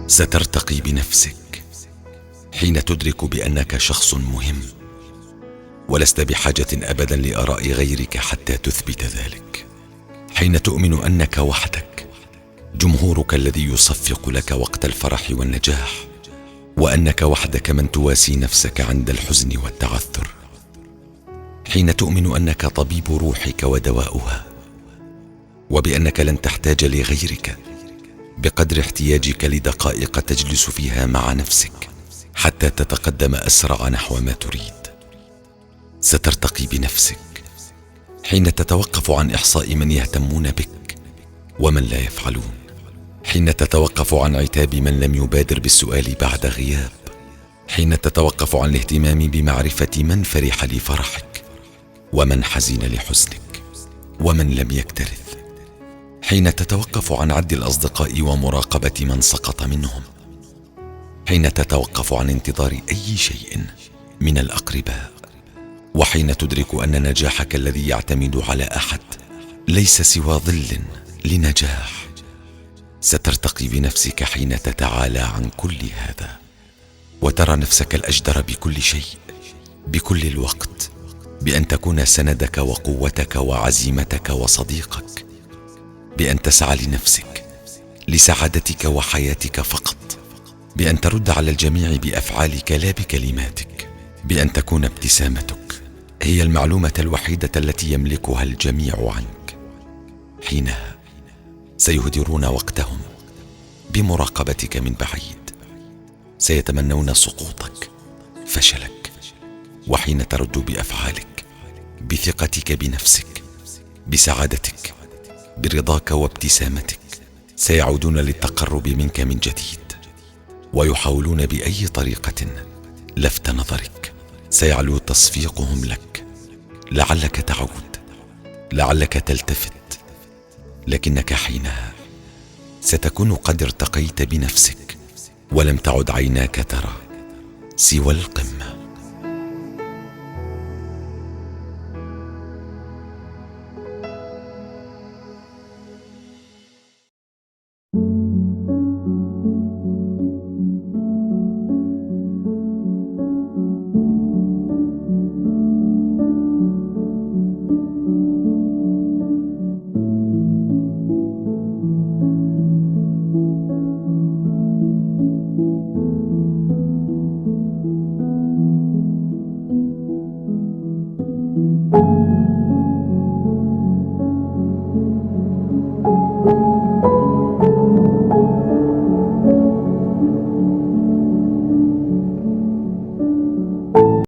سترتقي بنفسك حين تدرك بأنك شخص مهم، ولست بحاجة أبدا لآراء غيرك حتى تثبت ذلك. حين تؤمن أنك وحدك، جمهورك الذي يصفق لك وقت الفرح والنجاح، وأنك وحدك من تواسي نفسك عند الحزن والتعثر. حين تؤمن أنك طبيب روحك ودواؤها، وبأنك لن تحتاج لغيرك بقدر احتياجك لدقائق تجلس فيها مع نفسك حتى تتقدم أسرع نحو ما تريد. سترتقي بنفسك حين تتوقف عن إحصاء من يهتمون بك ومن لا يفعلون، حين تتوقف عن عتاب من لم يبادر بالسؤال بعد غياب، حين تتوقف عن الاهتمام بمعرفة من فرح لفرحك ومن حزن لحزنك ومن لم يكترث، حين تتوقف عن عد الأصدقاء ومراقبة من سقط منهم، حين تتوقف عن انتظار أي شيء من الأقرباء، وحين تدرك أن نجاحك الذي يعتمد على أحد ليس سوى ظل لنجاح. سترتقي بنفسك حين تتعالى عن كل هذا وترى نفسك الأجدر بكل شيء بكل الوقت، بأن تكون سندك وقوتك وعزيمتك وصديقك، بأن تسعى لنفسك لسعادتك وحياتك فقط، بأن ترد على الجميع بأفعالك لا بكلماتك، بأن تكون ابتسامتك هي المعلومة الوحيدة التي يملكها الجميع عنك. حينها سيهدرون وقتهم بمراقبتك من بعيد، سيتمنون سقوطك، فشلك. وحين ترد بأفعالك، بثقتك بنفسك، بسعادتك، برضاك وابتسامتك، سيعودون للتقرب منك من جديد ويحاولون بأي طريقة لفت نظرك. سيعلو تصفيقهم لك، لعلك تعود، لعلك تلتفت، لكنك حينها ستكون قد ارتقيت بنفسك ولم تعد عيناك ترى سوى القمة.